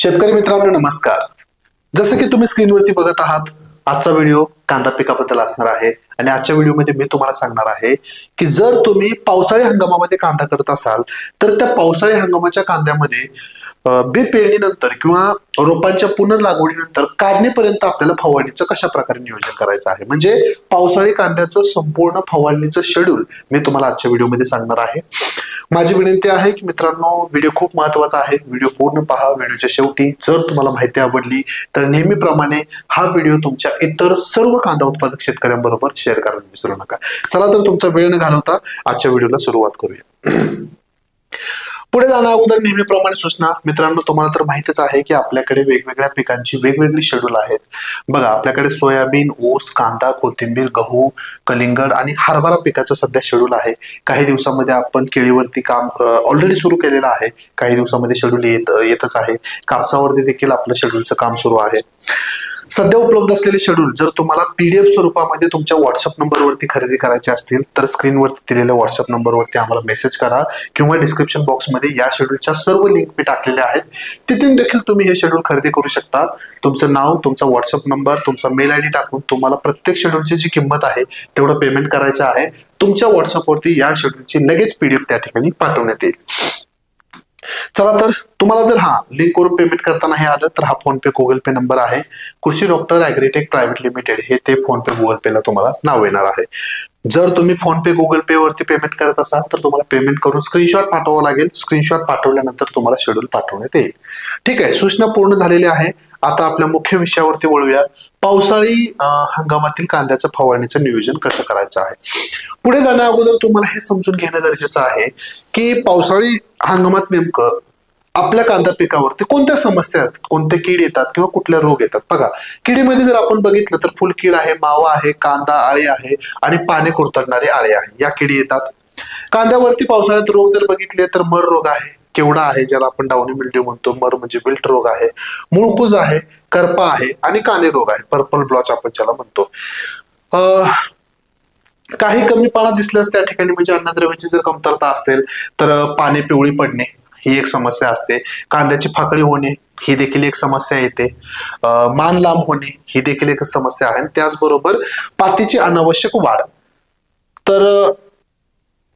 शेतकरी मित्रांनो नमस्कार। जसं की तुम्ही स्क्रीनवरती बघत आहात, आजचा व्हिडिओ कांदा पिकाबद्दल असणार आहे आणि आजच्या व्हिडिओमध्ये मी तुम्हाला सांगणार आहे की जर तुम्ही पावसाळी हंगामामध्ये कांदा करत असाल तर त्या पावसाळी हंगामाच्या कांद्यामध्ये बी पेरणीनंतर किंवा रोपांच्या पुनर्लागवडीनंतर काढणीपर्यंत आपल्याला फवारणीचं कशा प्रकारे नियोजन करायचं आहे, म्हणजे पावसाळी कांद्याचं संपूर्ण फवारणीचं शेड्यूल मी तुम्हाला आजच्या व्हिडिओमध्ये सांगणार आहे। माझी विनंती आहे की मित्रांनो व्हिडिओ खूप महत्त्वाचा आहे, व्हिडिओ पूर्ण पहा। व्हिडिओच्या शेवटी जर तुम्हाला माहिती आवडली तर नेहमीप्रमाणे हा व्हिडिओ तुमच्या इतर सर्व कांदा उत्पादक शेतकऱ्यांबरोबर शेअर करायला विसरू नका। चला तर तुमचा वेळ न घालवता आजच्या व्हिडिओला सुरुवात करूया। पुढे जाण्या अगोदर नेहमीप्रमाणे सूचना, मित्रांनो तुम्हाला तर माहितीच आहे की आपल्याकडे वेगवेगळ्या पिकांची वेगवेगळी शेड्यूल आहेत। बघा, आपल्याकडे सोयाबीन, ऊस, कांदा, कोथिंबीर, गहू, कलिंगड आणि हरभरा पिकाचं सध्या शेड्यूल आहे। काही दिवसामध्ये आपण केळीवरती काम ऑलरेडी सुरू केलेलं आहे, काही दिवसामध्ये शेड्यूल येतच आहे। कापसावरती देखील आपलं शेड्यूलचं काम सुरू आहे। सध्या उपलब्ध असलेले शेड्यूल जर तुम्हाला पीडीएफ स्वरूपामध्ये तुमच्या व्हॉट्सअप नंबरवरती खरेदी करायचे असतील तर स्क्रीनवरती दिलेल्या व्हॉट्सअप नंबरवरती आम्हाला मेसेज करा किंवा डिस्क्रिप्शन बॉक्समध्ये या शेड्यूलच्या सर्व लिंक मी टाकलेल्या आहेत, तिथून देखील तुम्ही हे शेड्यूल खरेदी करू शकता। तुमचं नाव, तुमचा व्हॉट्सअप नंबर, तुमचा मेल आयडी टाकून तुम्हाला प्रत्येक शेड्यूलची जी किंमत आहे तेवढं पेमेंट करायचं आहे। तुमच्या व्हॉट्सअपवरती या शेड्यूलची लगेच पीडीएफ त्या ठिकाणी पाठवण्यात येईल। चला तर तुम्हाला जर लिंक वरून पेमेंट करताना हे आलं तर हा फोन पे गुगल पे नंबर आहे, कृषी डॉक्टर ॲग्रीटेक प्रायव्हेट लिमिटेड हे ते फोन पे गुगल पेला तुम्हाला नाव येणार आहे। जर तुम्ही फोन पे गुगल पे वरती पेमेंट करत असाल तर तुम्हाला पेमेंट करून स्क्रीनशॉट पाठवावं लागेल। स्क्रीनशॉट पाठवल्यानंतर तुम्हाला शेड्यूल पाठवण्यात येईल। ठीक आहे, सूचना पूर्ण झालेली आहे। आता आपल्या मुख्य विषयावरती वळूया, पावसाळी हंगामातील कांद्याचं फवारणीचं नियोजन कसं करायचं आहे। पुढे जाण्या अगोदर तुम्हाला हे समजून घेणं गरजेचं आहे की पावसाळी हंगामात नेमकं आपल्या कांदा पिकावरती कोणत्या समस्या आहेत, कोणते कीड येतात किंवा कुठले रोग येतात। बघा, किडीमध्ये जर आपण बघितलं तर फुलकीड आहे, मावा आहे, कांदा आळी आहे आणि पाने कुरतडणारे आळे आहे, या किडी येतात। कांद्यावरती पावसाळ्यात रोग जर बघितले तर मर रोग आहे, केवडा आहे ज्याला आपण डाउनी मिल्ड्यू म्हणतो, मर म्हणजे विल्ट रोग आहे, मुळकूज आहे, करपा आहे आणि काने रोग आहे, पर्पल ब्लॉच आपण ज्याला म्हणतो। काही कमी पाला दिसल्यास त्या ठिकाणी म्हणजे अन्नद्रव्याची जर कमतरता असेल तर पाने पिवळी पडणे ही एक समस्या असते, कांद्याची फाकडी होणे ही देखील एक समस्या येते, मान लांब होणे ही देखील एक समस्या आहे, त्याचबरोबर पातीची अनावश्यक वाढ। तर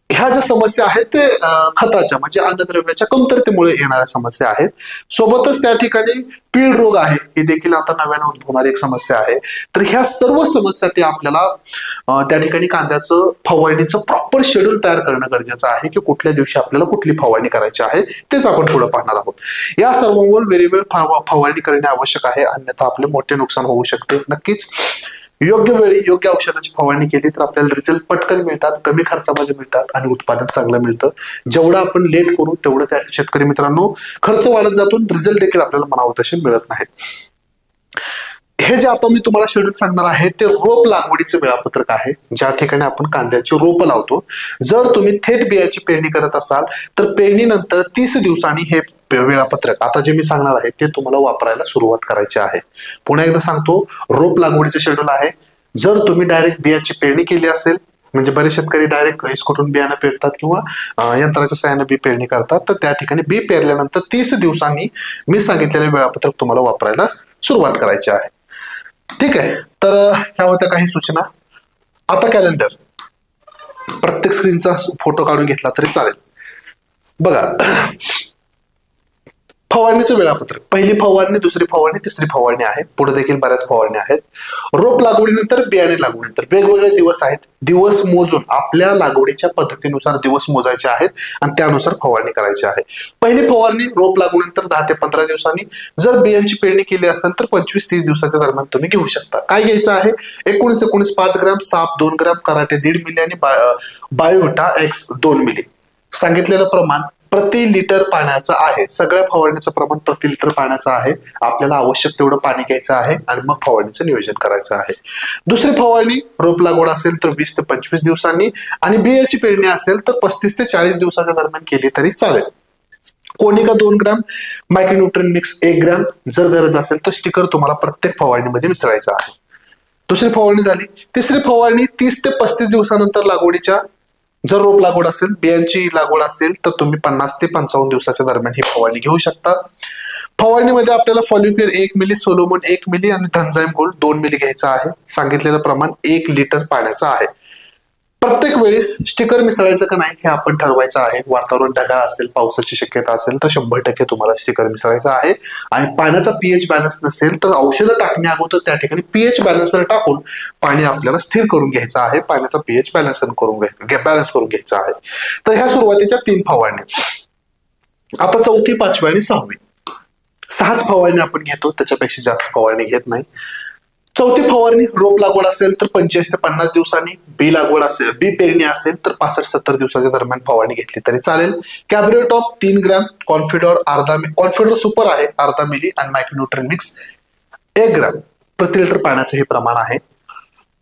ह्या ज्या समस्या आहेत ते खताच्या म्हणजे अन्नद्रव्याच्या कमतरतेमुळे येणाऱ्या समस्या आहेत। सोबतच त्या ठिकाणी पीळ रोग आहे, ही देखील आता नव्याने उद्भवणारी एक समस्या आहे। तर ह्या सर्व समस्यासाठी आपल्याला त्या ठिकाणी कांद्याचं फवारणीचं प्रॉपर शेड्यूल तयार करणं गरजेचं आहे की कुठल्या दिवशी आपल्याला कुठली फवारणी करायची आहे तेच आपण पुढे पाहणार आहोत। या सर्वांवर वेळोवेळी फवारणी करणे आवश्यक आहे, अन्यथा आपले मोठे नुकसान होऊ शकते। नक्कीच योग्य वेळी योग्य औषधाची फवारणी केली तर आपल्याला रिझल्ट पटकन मिळतात, कमी खर्चामध्ये मिळतात आणि उत्पादन चांगलं मिळतं। जेवढं आपण लेट करू तेवढं त्या शेतकरी मित्रांनो खर्च वाढत जातो, रिझल्ट देखील आपल्याला म्हणावं तसे मिळत नाहीत। हे जे आता मी तुम्हाला शेड्यूल सांगणार आहे ते रोप लागवडीचं वेळापत्रक आहे, ज्या ठिकाणी आपण कांद्याची रोप लावतो। जर तुम्ही थेट बियाची पेरणी करत असाल तर पेरणीनंतर 30 दिवसांनी हे वेळापत्रक आता जे मी सांगणार आहे ते तुम्हाला वापरायला सुरुवात करायची आहे। पुन्हा एकदा सांगतो, रोप लागवडीचं शेड्यूल आहे। जर तुम्ही डायरेक्ट बियाची पेरणी केली असेल, म्हणजे बरेच शेतकरी डायरेक्ट इसकुटून बियाणं पेरतात किंवा यंत्राच्या साहाय्याने बी पेरणी करतात, तर त्या ठिकाणी बी पेरल्यानंतर 30 दिवसांनी मी सांगितलेले वेळापत्रक तुम्हाला वापरायला सुरुवात करायची आहे। ठीक आहे, तर ह्या होत्या काही सूचना। आता कॅलेंडर, प्रत्येक स्क्रीनचा फोटो काढून घेतला तरी चालेल। बघा, फवारणीचं वेळापत्रक, पहिली फवारणी, दुसरी फवारणी, तिसरी फवारणी आहे, पुढे देखील बऱ्याच फवारणी आहेत। रोप लागवडीनंतर बियाणे लागवडीनंतर वेगवेगळे दिवस आहेत, दिवस मोजून आपल्या लागवडीच्या पद्धतीनुसार दिवस मोजायचे आहेत आणि त्यानुसार फवारणी करायची आहे। पहिली फवारणी रोप लागवडीनंतर 10 ते 15 दिवसांनी, जर बियांची पेरणी केली असेल तर 25-30 दिवसाच्या दरम्यान तुम्ही घेऊ शकता। काय घ्यायचं आहे, 19-19 5 ग्रॅम, साप 2 ग्रॅम, कराटे 1.5 मिली आणि बायोविटा एक्स 2 मिली। सांगितलेलं प्रमाण प्रति लिटर पाण्याचं आहे, सगळ्या फवारणीचं प्रमाण प्रति लिटर पाण्याचं आहे। आपल्याला आवश्यक तेवढं पाणी घ्यायचं आहे आणि मग फवारणीचं नियोजन करायचं आहे। दुसरी फवारणी रोप लागवड असेल तर 20 ते 25 दिवसांनी आणि बियाची पेरणी असेल तर 35 ते 40 दिवसाच्या दरम्यान केली तरी चालेल। कोनिका 2 ग्रॅम, मायक्रोन्यूट्रिएंट मिक्स 1 ग्रॅम, जर गरज असेल तर स्टिकर तुम्हाला प्रत्येक फवारणीमध्ये मिसळायचं आहे। दुसरी फवारणी झाली। तिसरी फवारणी 30 ते 35 दिवसानंतर लागवडीच्या, जर रोप लागवड असेल, बियांची लागवड असेल तर तुम्ही 50 ते 55 दिवसाच्या दरम्यान ही फवारणी घेऊ शकता। फवारणीमध्ये आपल्याला फॉलिक्युलर 1 मिली, सोलोमन 1 मिली आणि धनजाईम गोल्ड 2 मिली घ्यायचा आहे. सांगितलेलं प्रमाण 1 लिटर पाण्याचं आहे. प्रत्येक वेळेस स्टिकर मिसळायचं का नाही हे आपण ठरवायचं आहे. वातावरण ढगाळ असेल, पावसाची शक्यता असेल तर 100% तुम्हाला स्टिकर मिसळायचं आहे. आणि पाण्याचा पीएच बॅलन्स नसेल तर औषधं टाकण्या अगोदर त्या ठिकाणी पीएच बॅलन्सर टाकून पाणी आपल्याला स्थिर करून घ्यायचं आहे. पाण्याचा पीएच बॅलन्स करून घ्यायचा आहे. तर ह्या सुरुवातीच्या 3 फवारण्या. आता 4थी, 5वी आणि 6वी 6च फवारणी आपण घेतो, त्याच्यापेक्षा जास्त फवारणी घेत नाही. 4थी फवारणी रोप लागवड असेल तर 25 ते 50 दिवसांनी, बी लागवड असेल, बी पेरणी असेल तर 65-70 दिवसाच्या दरम्यान फवारणी घेतली तरी चालेल. कॅब्रिओटॉप 3 ग्रॅम, कॉन्फिडॉर कॉन्फिडॉर सुपर आहे अर्धा मिली आणि मायक्रोन्यूट्रिएंट मिक्स 1 ग्रॅम प्रति लिटर पाण्याचं हे प्रमाण आहे.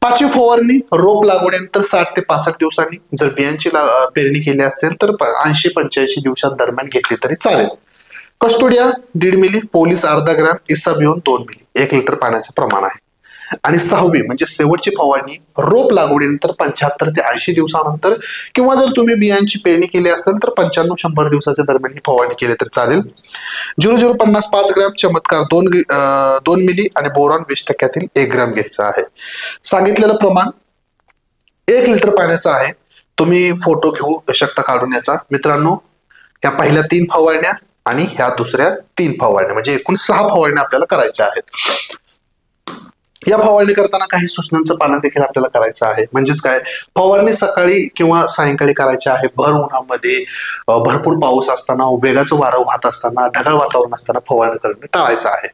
5वी फवारणी रोप लागवडीनंतर 60 ते 65 दिवसांनी, जर बियांची पेरणी केली असेल तर 80-85 दिवसात दरम्यान घेतली तरी चालेल. कस्टोडिया 1.5 मिली, पोलिस अर्धा ग्रॅम, इसाबियोन 2 मिली 1 लिटर पाण्याचं प्रमाण आहे. आणि 6वी म्हणजे शेवटची फवारणी रोप लागवडीनंतर 75 ते 80 दिवसानंतर, किंवा जर तुम्ही बियांची पेरणी केली असेल तर 95-100 दिवसाच्या दरम्यान ही फवारणी केली तर चालेल. 0050 5 ग्रॅम, चमत्कार 2 मिली आणि बोरॉन 20% 1 ग्रॅम घ्यायचं आहे. सांगितलेलं प्रमाण 1 लिटर पाण्याचं आहे. तुम्ही फोटो घेऊ शकता काढून याचा. मित्रांनो, ह्या पहिल्या 3 फवारण्या आणि ह्या दुसऱ्या 3 फवारण्या म्हणजे एकूण 6 फवारण्या आपल्याला करायच्या आहेत. या फवारणी करताना काही सूचनांचं पालन देखील आपल्याला करायचं आहे. म्हणजेच काय, फवारणी सकाळी किंवा सायंकाळी करायची आहे. भर उन्हामध्ये, भरपूर पाऊस असताना, वेगाचं वारं वाहत असताना, ढगाळ वातावरण असताना फवारणी करणं टाळायचं आहे.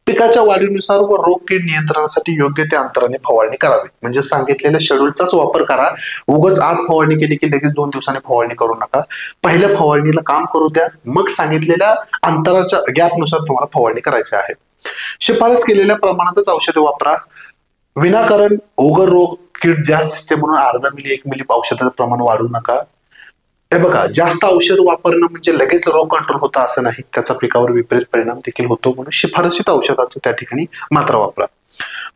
पिकाच्या वाढीनुसार व रोग कीड नियंत्रणासाठी योग्य त्या अंतराने फवारणी करावी. म्हणजे सांगितलेल्या शेड्यूलचाच वापर करा. उगाच आज फवारणी केली की लगेच 2 दिवसांनी फवारणी करू नका. पहिल्या फवारणीला काम करू द्या, मग सांगितलेल्या अंतराच्या गॅपनुसार तुम्हाला फवारणी करायची आहे. शिफारस केलेल्या प्रमाणातच औषधे वापरा. विनाकारण ओगर रोग कीड जास्त दिसते म्हणून अर्धा मिली 1 मिली औषधाचं प्रमाण वाढवू नका. हे बघा, जास्त औषध वापरणं म्हणजे लगेच रोग कंट्रोल होता असं नाही, त्याचा पिकावर विपरीत परिणाम देखील होतो. म्हणून शिफारसीत औषधाचं त्या ठिकाणी मात्रा वापरा.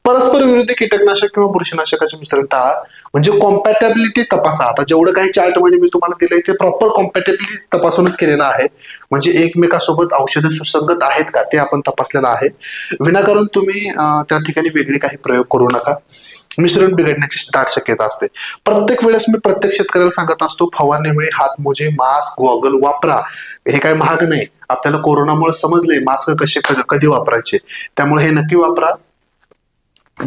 परस्पर विरोधी कीटकनाशक किंवा बुरशीनाशकाचे मिश्रण टाळा. म्हणजे कॉम्पॅटेबिलिटी तपासा. आता जेवढं काही चार्ट मध्ये मी तुम्हाला दिलंय ते प्रॉपर कॉम्पॅटेबिलिटी तपासूनच केलेलं आहे. म्हणजे एकमेकासोबत औषधं सुसंगत आहेत का ते आपण तपासलेलं आहे. विनाकारण तुम्ही त्या ठिकाणी वेगळे काही प्रयोग करू नका. मिश्रण बिघडण्याची दाट शक्यता असते. प्रत्येक वेळेस मी प्रत्येक शेतकऱ्याला सांगत असतो, फवारणीवेळी हातमोजे, मास्क, गॉगल वापरा. हे काय महाग नाही. आपल्याला कोरोनामुळे समजले मास्क कधी वापरायचे, त्यामुळे हे नक्की वापरा.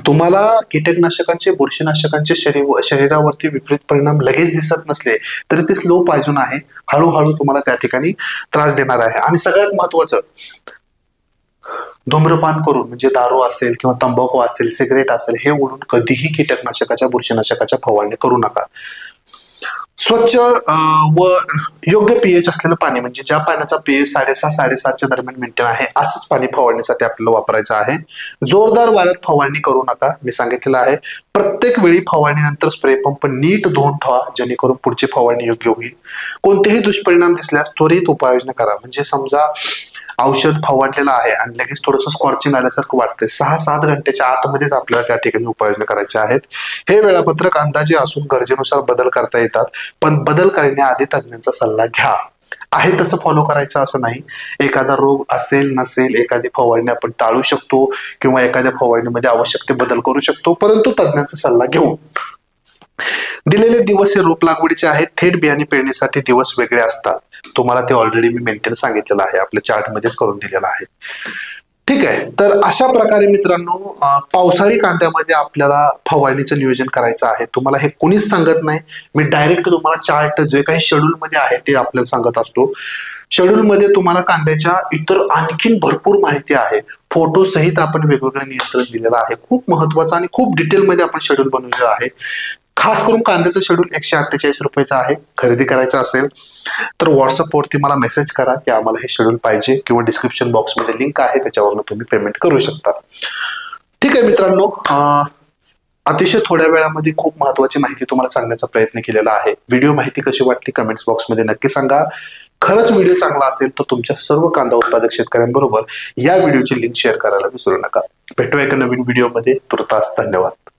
तुम्हाला कीटकनाशकांचे, बुरशीनाशकांचे शरीरावरती विपरीत परिणाम लगेच दिसत नसले तरी ते स्लो पॉइझन आहे. हळूहळू तुम्हाला त्या ठिकाणी त्रास देणार आहे. आणि सगळ्यात महत्वाचं, धूम्रपान करून म्हणजे दारू असेल किंवा तंबाखू असेल, सिगरेट असेल, हे ओढून कधीही कीटकनाशकाच्या, बुरशीनाशकाच्या फवारणी करू नका. स्वच्छ व योग्य पीएच असलेलं पाणी, म्हणजे ज्या पाण्याचा पीएच 6.5-7.5च्या दरम्यान मेंटेन आहे असंच पाणी फवारणीसाठी आपल्याला वापरायचं आहे. जोरदार वाऱ्यात फवारणी करू नका. मी सांगितलेलं आहे, प्रत्येक वेळी फवारणीनंतर स्प्रे पंप नीट धुवून ठेवा, जेणेकरून पुढची फवारणी योग्य होईल. कोणतेही दुष्परिणाम दिसल्यास त्वरित उपाययोजना करा. म्हणजे समजा औषध फवारलेलं आहे आणि लगेच थोडंसं स्कॉर्चिंग आल्यासारखं वाटतंय, 6-7 घंट्याच्या आतमध्येच आपल्याला त्या ठिकाणी उपाययोजना करायच्या आहेत. हे वेळापत्रक अंदाजे असून गरजेनुसार बदल करता येतात, पण बदल करण्याआधी तज्ञांचा सल्ला घ्या. आहे तसं फॉलो करायचं असं नाही. एखादा रोग असेल नसेल, एखादी फवारणी आपण टाळू शकतो किंवा एखाद्या फवारणीमध्ये आवश्यक ते बदल करू शकतो, परंतु तज्ञांचा सल्ला घेऊन. दिलेले दिवस हे रोप लागवडीचे आहेत. थेट बियाणे पेरणीसाठी दिवस वेगळे असतात. तुम्हाला ते ऑलरेडी मी मेंटेन सांगितलेलं आहे, आपल्या चार्ट मध्येच करून दिलेलं आहे. ठीक आहे. तर अशा प्रकारे मित्रांनो, पावसाळी कांद्यामध्ये आपल्याला फवारणीचं नियोजन करायचं आहे. तुम्हाला हे कोणीच सांगत नाही. मी डायरेक्ट तुम्हाला चार्ट जे काही शेड्यूल मध्ये आहे ते आपल्याला सांगत असतो. शेड्यूल मध्ये तुम्हाला कांद्याच्या इतर आणखीन भरपूर माहिती आहे. फोटो सहित आपण वेगवेगळं नियंत्रण दिलेलं आहे. खूप महत्वाचं आणि खूप डिटेलमध्ये आपण शेड्यूल बनवलेलं आहे. खास करून कांद्याचं शेड्यूल 148 रुपयाचं आहे. खरेदी करायचं असेल तर व्हॉट्सअपवरती मला मेसेज करा की आम्हाला हे शेड्यूल पाहिजे, किंवा डिस्क्रिप्शन बॉक्समध्ये लिंक आहे त्याच्यावरून तुम्ही पेमेंट करू शकता. ठीक आहे मित्रांनो, अतिशय थोड्या वेळामध्ये खूप महत्वाची माहिती तुम्हाला सांगण्याचा प्रयत्न केलेला आहे. व्हिडिओ माहिती कशी वाटली कमेंट्स बॉक्समध्ये नक्की सांगा. खरंच व्हिडिओ चांगला असेल तर तुमच्या सर्व कांदा उत्पादक शेतकऱ्यांबरोबर या व्हिडिओची लिंक शेअर करायला विसरू नका. भेटूया एका नवीन व्हिडिओमध्ये. तुर्तास धन्यवाद.